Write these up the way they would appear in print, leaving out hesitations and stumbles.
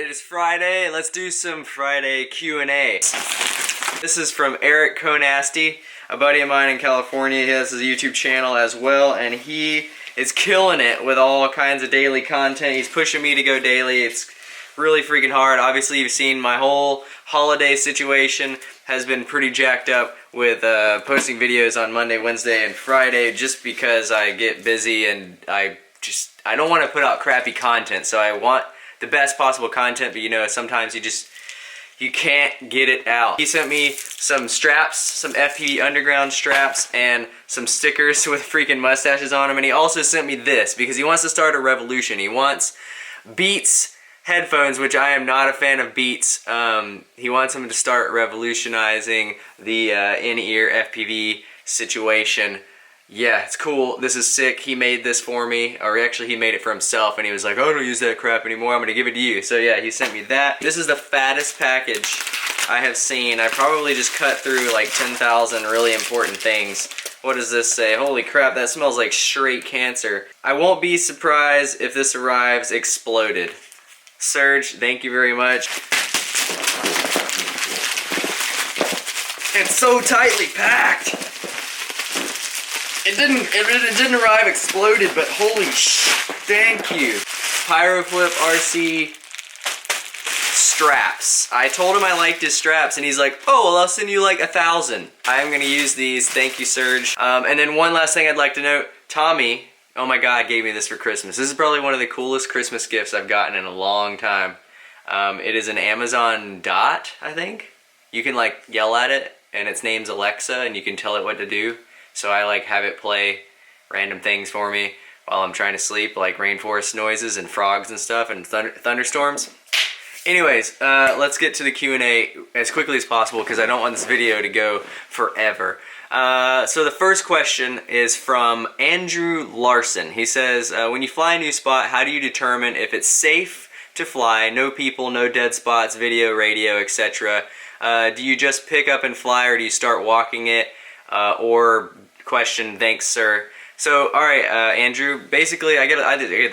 It is Friday. Let's do some Friday Q&A. This is from Eric Conasty, a buddy of mine in California. He has his YouTube channel as well, and he is killing it with all kinds of daily content. He's pushing me to go daily. It's really freaking hard. Obviously, you've seen my whole holiday situation has been pretty jacked up with posting videos on Monday, Wednesday, and Friday just because I get busy and I don't want to put out crappy content. So I want the best possible content, but you know, sometimes you can't get it out. He sent me some straps, some FP Underground straps, and some stickers with freaking mustaches on them, and he also sent me this because he wants to start a revolution. He wants Beats headphones, which I am not a fan of Beats. He wants them to start revolutionizing the in-ear FPV situation. Yeah, it's cool. This is sick. He made this for me, or actually he made it for himself, and he was like, "Oh, I don't use that crap anymore. I'm gonna give it to you." So yeah, he sent me that. This is the fattest package I have seen. I probably just cut through like 10,000 really important things. What does this say? Holy crap, that smells like straight cancer. I won't be surprised if this arrives exploded. Serge, thank you very much. It's so tightly packed. It didn't arrive exploded, but holy thank you. Pyroflip RC straps. I told him I liked his straps, and he's like, "Oh, well, I'll send you like 1,000. I'm gonna use these. Thank you, Serge. And then one last thing I'd like to note, Tommy, oh my God, gave me this for Christmas. This is probably one of the coolest Christmas gifts I've gotten in a long time. It is an Amazon Dot, I think. You can like yell at it, and its name's Alexa, and you can tell it what to do. So I like have it play random things for me while I'm trying to sleep, like rainforest noises and frogs and stuff and thunderstorms. Anyways, let's get to the Q&A as quickly as possible because I don't want this video to go forever. So the first question is from Andrew Larson. He says, when you fly a new spot, how do you determine if it's safe to fly, no people, no dead spots, video, radio, etc.? Do you just pick up and fly, or do you start walking it? Or question, thanks sir. So alright, Andrew, basically I get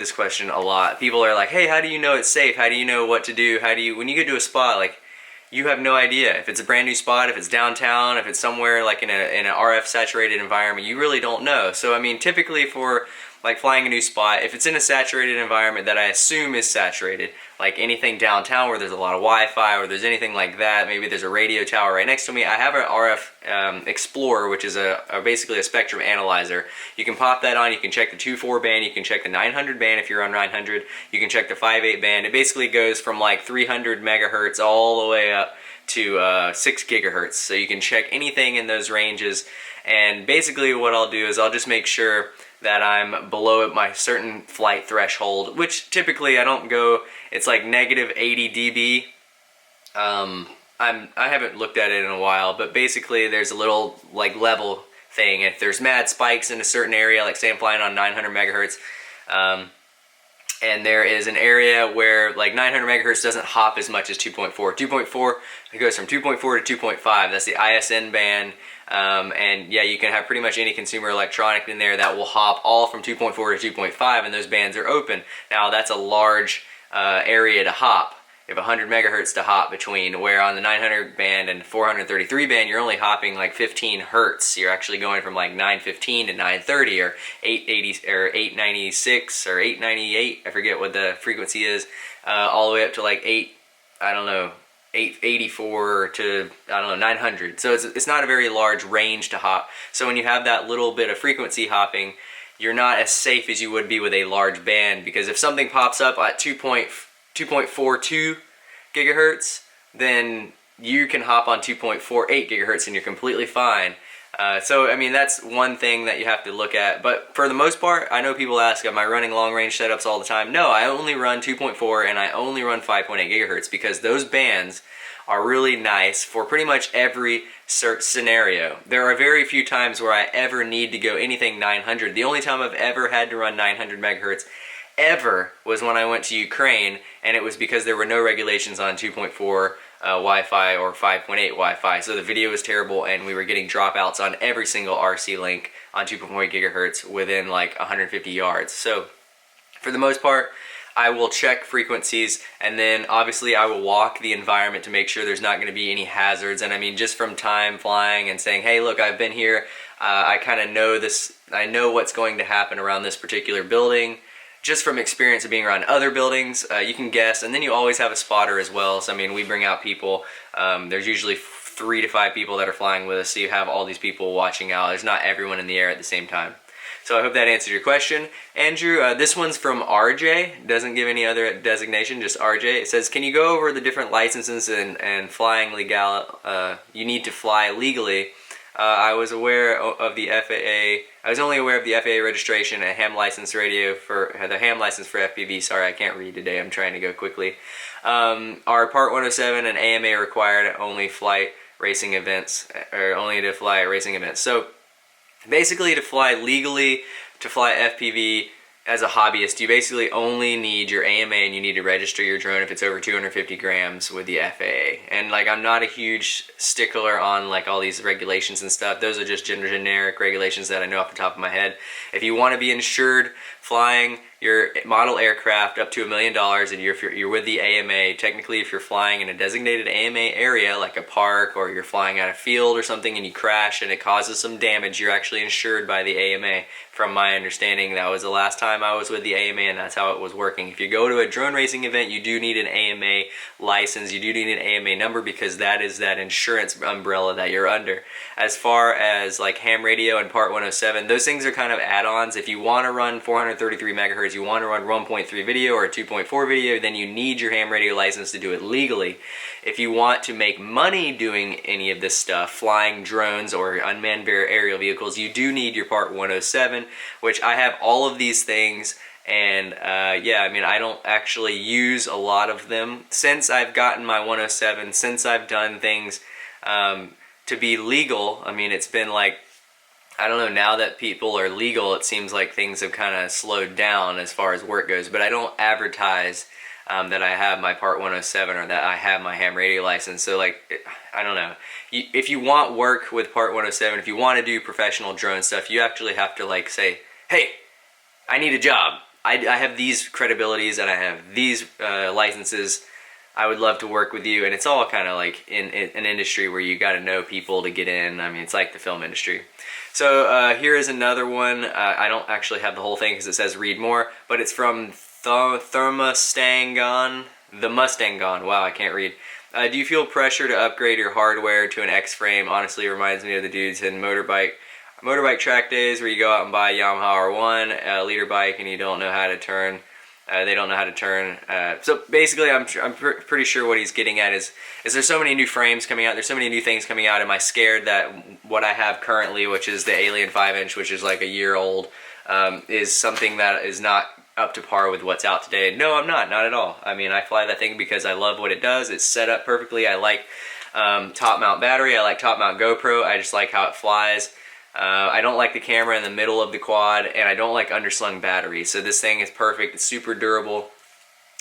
this question a lot. People are like, hey, how do you know it's safe? How do you know what to do? When you go to a spot, like, you have no idea. If it's a brand new spot, if it's downtown, if it's somewhere like in an RF saturated environment, you really don't know. So I mean, typically for like flying a new spot, if it's in a saturated environment that I assume is saturated, like anything downtown where there's a lot of Wi-Fi or there's anything like that, maybe there's a radio tower right next to me. I have an RF Explorer, which is basically a spectrum analyzer. You can pop that on, you can check the 2.4 band, you can check the 900 band if you're on 900, you can check the 5.8 band. It basically goes from like 300 megahertz all the way up to 6 gigahertz. So you can check anything in those ranges, and basically what I'll do is I'll just make sure that I'm below my certain flight threshold, which typically I don't go, it's like negative 80 dB. I haven't looked at it in a while, but basically there's a little like level thing. If there's mad spikes in a certain area, like say I'm flying on 900 megahertz, and there is an area where like 900 megahertz doesn't hop as much as 2.4. 2.4, it goes from 2.4 to 2.5. That's the ISN band. And yeah, you can have pretty much any consumer electronic in there that will hop all from 2.4 to 2.5, and those bands are open. Now that's a large area to hop. You have 100 megahertz to hop between, where on the 900 band and 433 band, you're only hopping like 15 hertz. You're actually going from like 915 to 930 or 880 or 896 or 898. I forget what the frequency is, all the way up to like 884 to, I don't know, 900. So it's not a very large range to hop. So when you have that little bit of frequency hopping, you're not as safe as you would be with a large band, because if something pops up at 2.42 gigahertz, then you can hop on 2.48 gigahertz and you're completely fine. So I mean, that's one thing that you have to look at. But for the most part, I know people ask, am I running long range setups all the time? No, I only run 2.4 and I only run 5.8 gigahertz because those bands are really nice for pretty much every scenario. There are very few times where I ever need to go anything 900. The only time I've ever had to run 900 megahertz ever was when I went to Ukraine, and it was because there were no regulations on 2.4 Wi-Fi or 5.8 Wi-Fi, so the video was terrible and we were getting dropouts on every single RC link on 2.4 gigahertz within like 150 yards. So for the most part, I will check frequencies, and then obviously I will walk the environment to make sure there's not going to be any hazards. And I mean, just from time flying and saying, hey, look, I've been here, I kind of know this, I know what's going to happen around this particular building. Just from experience of being around other buildings, you can guess, and then you always have a spotter as well. So I mean, we bring out people, there's usually 3 to 5 people that are flying with us, so you have all these people watching out. There's not everyone in the air at the same time. So I hope that answered your question. Andrew, this one's from RJ, doesn't give any other designation, just RJ. It says, can you go over the different licenses and flying legal, you need to fly legally? I was aware of the FAA, I was only aware of the FAA registration and ham license radio for, the ham license for FPV, sorry I can't read today, I'm trying to go quickly. Are Part 107 and AMA required only flight racing events, or only to fly racing events? So basically, to fly legally, to fly FPV as a hobbyist, you basically only need your AMA and you need to register your drone if it's over 250 grams with the FAA. And like, I'm not a huge stickler on like all these regulations and stuff. Those are just generic regulations that I know off the top of my head. If you want to be insured flying your model aircraft up to $1 million and you're with the AMA, technically if you're flying in a designated AMA area like a park, or you're flying at a field or something and you crash and it causes some damage, you're actually insured by the AMA. From my understanding, that was the last time I was with the AMA, and that's how it was working. If you go to a drone racing event, you do need an AMA license, you do need an AMA number, because that is that insurance umbrella that you're under. As far as like ham radio and Part 107, those things are kind of add-ons. If you want to run 433 megahertz, you want to run 1.3 video or 2.4 video, then you need your ham radio license to do it legally. If you want to make money doing any of this stuff, flying drones or unmanned aerial vehicles, you do need your Part 107, which I have all of these things. And yeah, I mean, I don't actually use a lot of them. Since I've gotten my 107, since I've done things to be legal, I mean, it's been like, I don't know, now that people are legal, it seems like things have kind of slowed down as far as work goes. But I don't advertise that I have my Part 107 or that I have my ham radio license. So like, I don't know. If you want work with Part 107, if you want to do professional drone stuff, you actually have to like say, hey, I need a job. I have these credibilities and I have these licenses. I would love to work with you. And it's all kind of like in an industry where you got to know people to get in. I mean, it's like the film industry. So here is another one. I don't actually have the whole thing because it says read more, but it's from Thermostangon, the Mustangon. Wow, I can't read. Do you feel pressure to upgrade your hardware to an X-frame? Honestly, it reminds me of the dudes in motorbike track days where you go out and buy a Yamaha R1 liter bike and you don't know how to turn. They don't know how to turn. So basically, I'm pretty sure what he's getting at is there's so many new frames coming out. There's so many new things coming out. Am I scared that what I have currently, which is the Alien 5-inch, which is like a year old, is something that is not up to par with what's out today? No, I'm not at all. I mean, I fly that thing because I love what it does. It's set up perfectly. I like top mount battery. I like top mount GoPro. I just like how it flies. I don't like the camera in the middle of the quad, and I don't like underslung batteries. So this thing is perfect. It's super durable,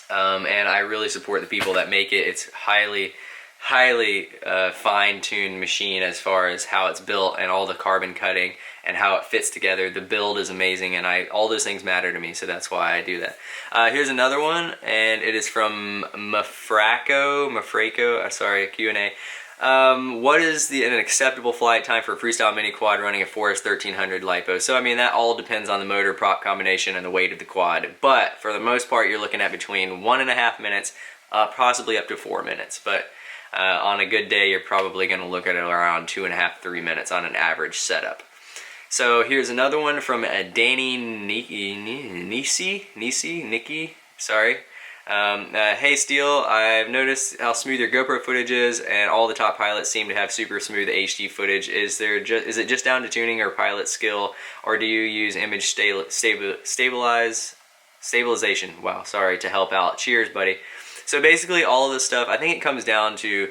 and I really support the people that make it. It's highly fine-tuned machine as far as how it's built and all the carbon cutting and how it fits together. The build is amazing, and all those things matter to me, so that's why I do that. Here's another one, and it is from Mafraco, sorry, Q&A. What is an acceptable flight time for a Freestyle mini quad running a Forest 1300 LiPo? So I mean, that all depends on the motor prop combination and the weight of the quad, but for the most part you're looking at between 1.5 minutes, possibly up to 4 minutes, but on a good day you're probably going to look at it around 2.5-3 minutes on an average setup. So here's another one from Danny Nikki, sorry. Hey Steele, I've noticed how smooth your GoPro footage is, and all the top pilots seem to have super smooth HD footage. Is it just down to tuning or pilot skill, or do you use image stabilization? Wow, sorry, to help out. Cheers, buddy. So basically all of this stuff, I think it comes down to,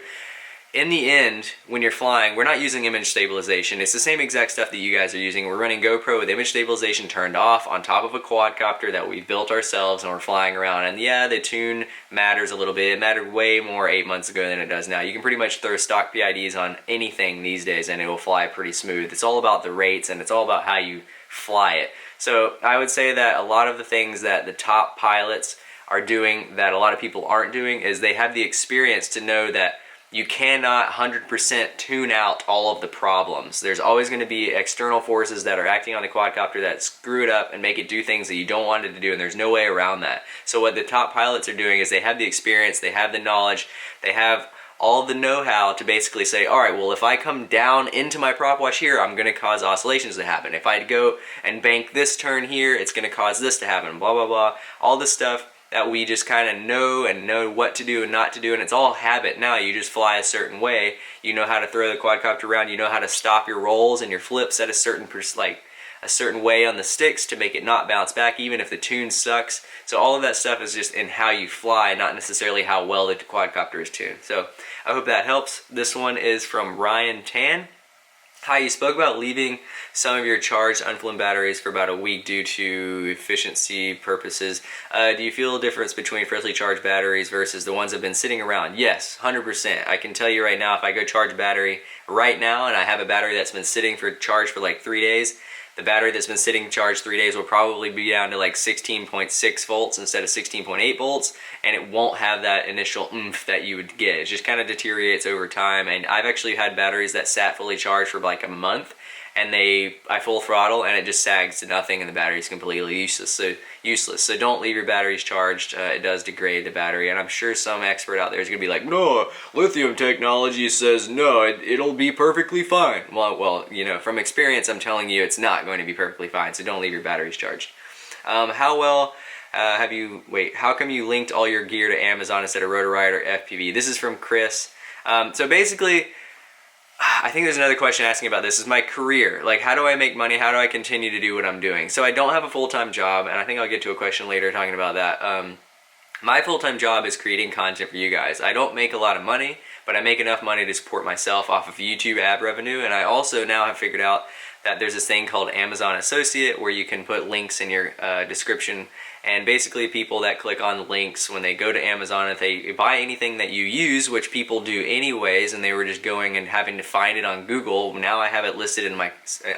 in the end, when you're flying, we're not using image stabilization. It's the same exact stuff that you guys are using. We're running GoPro with image stabilization turned off on top of a quadcopter that we built ourselves, and we're flying around. And yeah, the tune matters a little bit. It mattered way more 8 months ago than it does now. You can pretty much throw stock PIDs on anything these days and it will fly pretty smooth. It's all about the rates, and it's all about how you fly it. So I would say that a lot of the things that the top pilots are doing that a lot of people aren't doing is they have the experience to know that you cannot 100% tune out all of the problems. There's always going to be external forces that are acting on the quadcopter that screw it up and make it do things that you don't want it to do, and there's no way around that. So what the top pilots are doing is they have the experience, they have the knowledge, they have all the know-how to basically say, all right, well, if I come down into my prop wash here, I'm going to cause oscillations to happen. If I go and bank this turn here, it's going to cause this to happen, blah, blah, blah. All this stuff that we just kind of know what to do and not to do, and it's all habit now. You just fly a certain way. You know how to throw the quadcopter around. You know how to stop your rolls and your flips at a certain a certain way on the sticks to make it not bounce back, even if the tune sucks. So all of that stuff is just in how you fly, not necessarily how well the quadcopter is tuned. So I hope that helps. This one is from Ryan Tan. Hi, you spoke about leaving some of your charged unflamed batteries for about a week due to efficiency purposes. Do you feel a difference between freshly charged batteries versus the ones that have been sitting around? Yes, 100%. I can tell you right now, if I go charge a battery right now and I have a battery that's been sitting for charge for like 3 days, the battery that's been sitting charged 3 days will probably be down to like 16.6 volts instead of 16.8 volts, and it won't have that initial oomph that you would get. It just kind of deteriorates over time, and I've actually had batteries that sat fully charged for like a month, and I full throttle and it just sags to nothing and the battery is completely useless. So don't leave your batteries charged. It does degrade the battery, and I'm sure some expert out there is going to be like, no, lithium technology says no, it'll be perfectly fine. Well, you know, from experience I'm telling you it's not going to be perfectly fine, so don't leave your batteries charged. How come you linked all your gear to Amazon instead of Rotor Riot or FPV? This is from Chris. So basically, I think there's another question asking about this. Is my career. Like, how do I make money? How do I continue to do what I'm doing? So I don't have a full-time job, and I think I'll get to a question later talking about that. My full-time job is creating content for you guys. I don't make a lot of money, but I make enough money to support myself off of YouTube ad revenue, and I also now have figured out that there's this thing called Amazon Associate where you can put links in your description, and basically people that click on links when they go to Amazon, if they buy anything that you use, which people do anyways, and they were just going and having to find it on Google, now I have it listed in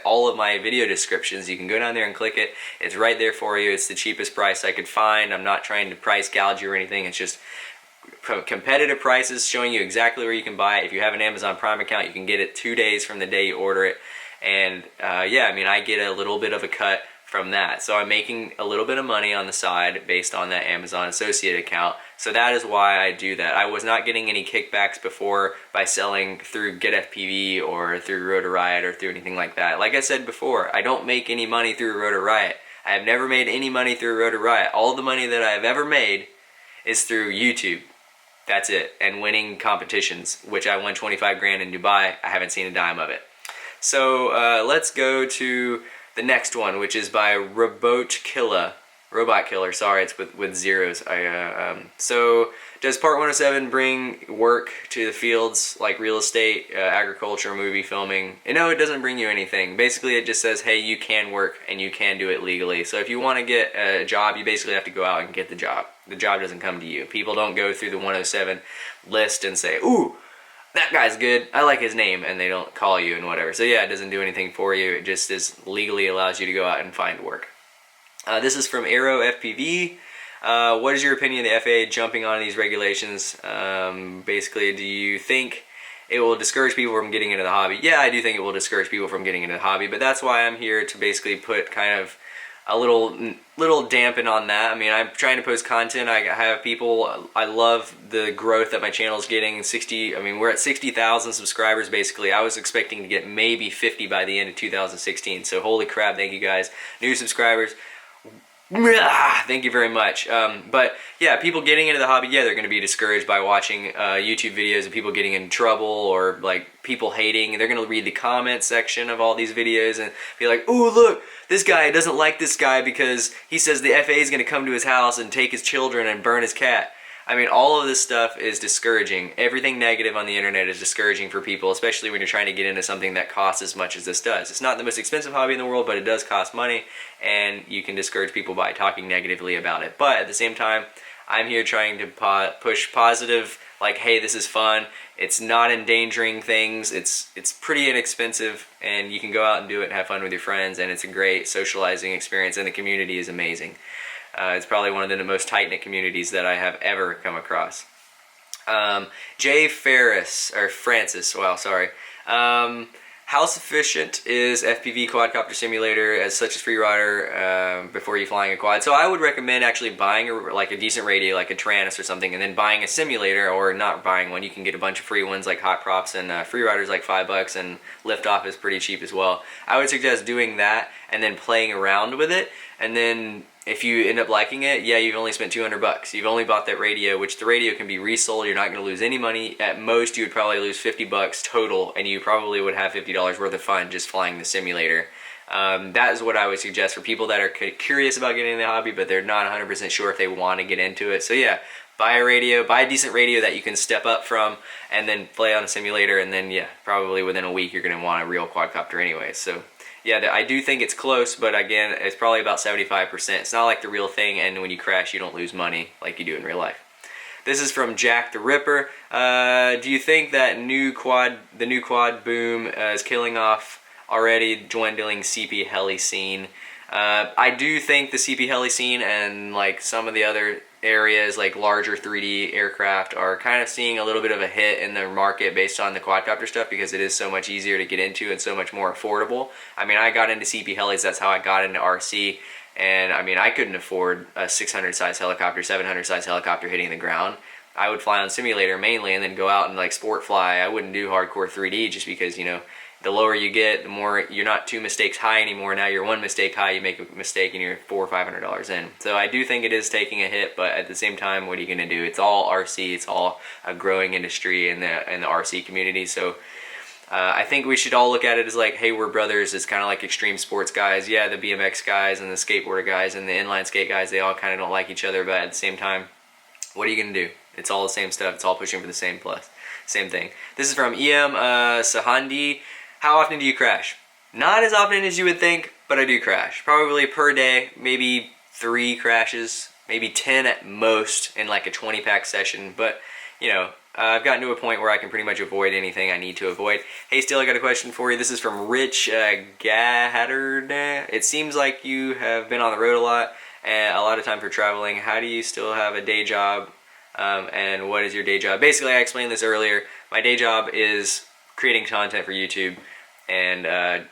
all of my video descriptions. You can go down there and click it. It's right there for you. It's the cheapest price I could find. I'm not trying to price gouge you or anything. It's just competitive prices showing you exactly where you can buy it. If you have an Amazon Prime account, you can get it 2 days from the day you order it. And yeah, I mean, I get a little bit of a cut from that. So I'm making a little bit of money on the side based on that Amazon Associate account. So that is why I do that. I was not getting any kickbacks before by selling through GetFPV or through Rotor Riot or through anything like that. Like I said before, I don't make any money through Rotor Riot. I have never made any money through Rotor Riot. All the money that I have ever made is through YouTube. That's it. And winning competitions, which I won 25 grand in Dubai. I haven't seen a dime of it. So let's go to the next one, which is by Robot Killer, sorry, it's with zeros. So does Part 107 bring work to the fields like real estate, agriculture, movie filming? And no, it doesn't bring you anything. Basically, it just says, hey, you can work and you can do it legally. So if you want to get a job, you basically have to go out and get the job. The job doesn't come to you. People don't go through the 107 list and say, ooh, that guy's good, I like his name, and they don't call you and whatever. So yeah, it doesn't do anything for you. It just legally allows you to go out and find work. This is from Aero FPV. What is your opinion of the FAA jumping on these regulations? Basically, do you think it will discourage people from getting into the hobby? Yeah, I do think it will discourage people from getting into the hobby, but that's why I'm here to basically put kind of a little dampen on that. I mean, I'm trying to post content. I have people. I love the growth that my channel is getting. We're at 60,000 subscribers basically. I was expecting to get maybe 50 by the end of 2016. So holy crap, thank you guys. New subscribers. Thank you very much. But yeah, people getting into the hobby, yeah, they're going to be discouraged by watching YouTube videos of people getting in trouble or like people hating. They're going to read the comment section of all these videos and be like, oh look, this guy doesn't like this guy because he says the FAA is going to come to his house and take his children and burn his cat. I mean, all of this stuff is discouraging. Everything negative on the internet is discouraging for people, especially when you're trying to get into something that costs as much as this does. It's not the most expensive hobby in the world, but it does cost money, and you can discourage people by talking negatively about it. But at the same time, I'm here trying to push positive, like, hey, this is fun. It's not endangering things. It's pretty inexpensive, and you can go out and do it and have fun with your friends, and it's a great socializing experience, and the community is amazing. It's probably one of the most tight-knit communities that I have ever come across. Jay Ferris, or Francis, wow, sorry. How sufficient is FPV quadcopter simulator as such as Freerider before you flying a quad? So I would recommend actually buying a decent radio, like a Taranis or something, and then buying a simulator, or not buying one. You can get a bunch of free ones like Hot Props, and Freerider's like $5, and Liftoff is pretty cheap as well. I would suggest doing that and then playing around with it, and then if you end up liking it, yeah, you've only spent $200. You've only bought that radio, which the radio can be resold. You're not going to lose any money. At most, you would probably lose $50 total, and you probably would have $50 worth of fun just flying the simulator. That is what I would suggest for people that are curious about getting into the hobby, but they're not 100% sure if they want to get into it. So yeah, buy a radio, buy a decent radio that you can step up from, and then play on a simulator, and then yeah, probably within a week you're going to want a real quadcopter anyway. So yeah, I do think it's close, but again, it's probably about 75%. It's not like the real thing, and when you crash, you don't lose money like you do in real life. This is from Jack the Ripper. Do you think that the new quad boom is killing off already dwindling CP heli scene? I do think the CP heli scene and like some of the other areas like larger 3D aircraft are kind of seeing a little bit of a hit in the market based on the quadcopter stuff, because it is so much easier to get into and so much more affordable. I mean, I got into CP helis, that's how I got into RC, and I mean, I couldn't afford a 600 size helicopter, 700 size helicopter hitting the ground. I would fly on simulator mainly and then go out and like sport fly. I wouldn't do hardcore 3D just because, you know, the lower you get, the more you're not 2 mistakes high anymore. Now you're 1 mistake high, you make a mistake and you're $400 or $500 in. So I do think it is taking a hit, but at the same time, what are you going to do? It's all RC, it's all a growing industry in the RC community. So I think we should all look at it as like, hey, we're brothers. It's kind of like extreme sports guys. Yeah, the BMX guys and the skateboarder guys and the inline skate guys, they all kind of don't like each other, but at the same time, what are you going to do? It's all the same stuff. It's all pushing for the same thing. This is from EM Sahandi. How often do you crash? Not as often as you would think, but I do crash. Probably per day, maybe 3 crashes, maybe 10 at most in like a 20-pack session. But, you know, I've gotten to a point where I can pretty much avoid anything I need to avoid. Hey, Steele, I got a question for you. This is from Rich Gattard. It seems like you have been on the road a lot of time for traveling. How do you still have a day job? And what is your day job? Basically, I explained this earlier. My day job is creating content for YouTube and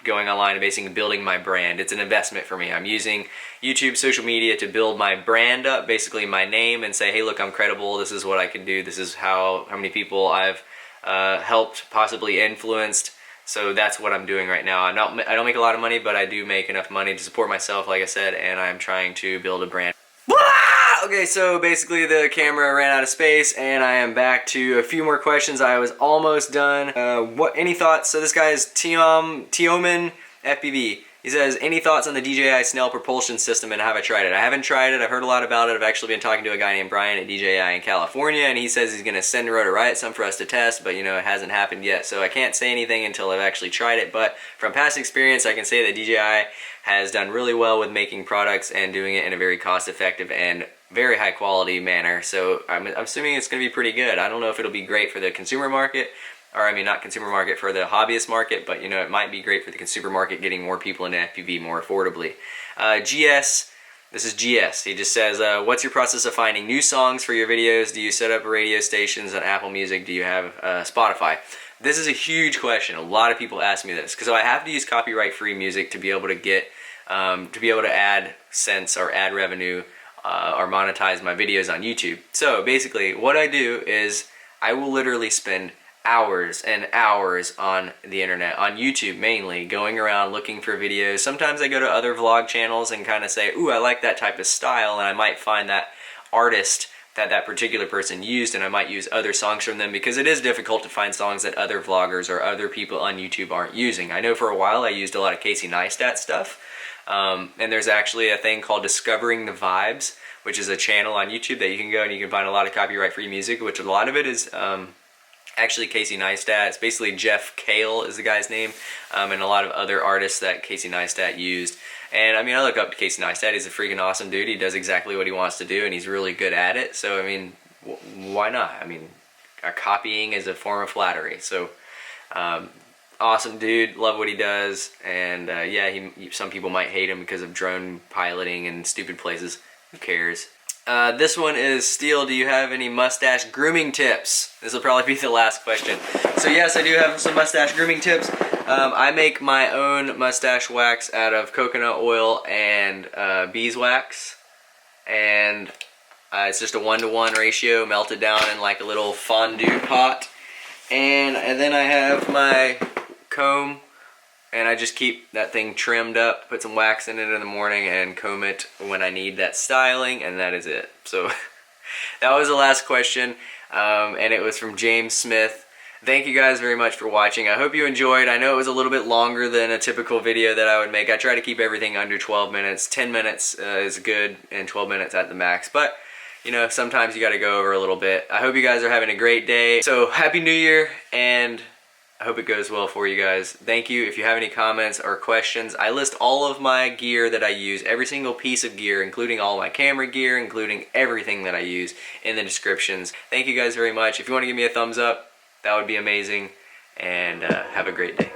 going online and basically building my brand. It's an investment for me. I'm using YouTube, social media to build my brand up, basically my name, and say, hey, look, I'm credible. This is what I can do. This is how many people I've helped, possibly influenced. So that's what I'm doing right now. I don't make a lot of money, but I do make enough money to support myself, like I said, and I'm trying to build a brand. Okay, so basically the camera ran out of space and I am back to a few more questions. I was almost done. Any thoughts? So this guy is Tioman FPV. He says, any thoughts on the DJI Snell propulsion system and have I tried it? I haven't tried it. I've heard a lot about it. I've actually been talking to a guy named Brian at DJI in California, and he says he's going to send Rotor Riot some for us to test, but you know, it hasn't happened yet. So I can't say anything until I've actually tried it, but from past experience, I can say that DJI has done really well with making products and doing it in a very cost-effective and very high quality manner. So I'm assuming it's going to be pretty good. I don't know if it'll be great for the consumer market, or I mean not consumer market, for the hobbyist market, but you know, it might be great for the consumer market, getting more people into FPV more affordably. GS, this is GS. He just says, what's your process of finding new songs for your videos? Do you set up radio stations on Apple Music? Do you have Spotify? This is a huge question. A lot of people ask me this because I have to use copyright-free music to be able to get, to add cents or ad revenue or monetize my videos on YouTube. So basically what I do is I will literally spend hours and hours on the internet, on YouTube mainly, going around looking for videos. Sometimes I go to other vlog channels and kind of say, ooh, I like that type of style, and I might find that artist that particular person used, and I might use other songs from them, because it is difficult to find songs that other vloggers or other people on YouTube aren't using. I know for a while I used a lot of Casey Neistat stuff, and there's actually a thing called Discovering the Vibes, which is a channel on YouTube that you can go and you can find a lot of copyright-free music, which a lot of it is actually Casey Neistat. It's basically Jeff Kale is the guy's name, and a lot of other artists that Casey Neistat used. And I mean, I look up to Casey Neistat. He's a freaking awesome dude. He does exactly what he wants to do, and he's really good at it. So I mean, why not? I mean, copying is a form of flattery. So awesome dude, love what he does. And yeah, some people might hate him because of drone piloting and stupid places. Who cares? This one is, Steele, do you have any mustache grooming tips? This will probably be the last question. So yes, I do have some mustache grooming tips. I make my own mustache wax out of coconut oil and beeswax. And it's just a 1-to-1 ratio, melted down in like a little fondue pot. And then I have my comb, and I just keep that thing trimmed up, put some wax in it in the morning, and comb it when I need that styling, and that is it. So that was the last question, and it was from James Smith. Thank you guys very much for watching. I hope you enjoyed. I know it was a little bit longer than a typical video that I would make. I try to keep everything under 12 minutes. 10 minutes is good, and 12 minutes at the max. But, you know, sometimes you got to go over a little bit. I hope you guys are having a great day. So, Happy New Year, and I hope it goes well for you guys. Thank you. If you have any comments or questions, I list all of my gear that I use, every single piece of gear, including all my camera gear, including everything that I use in the descriptions. Thank you guys very much. If you want to give me a thumbs up, that would be amazing. And have a great day.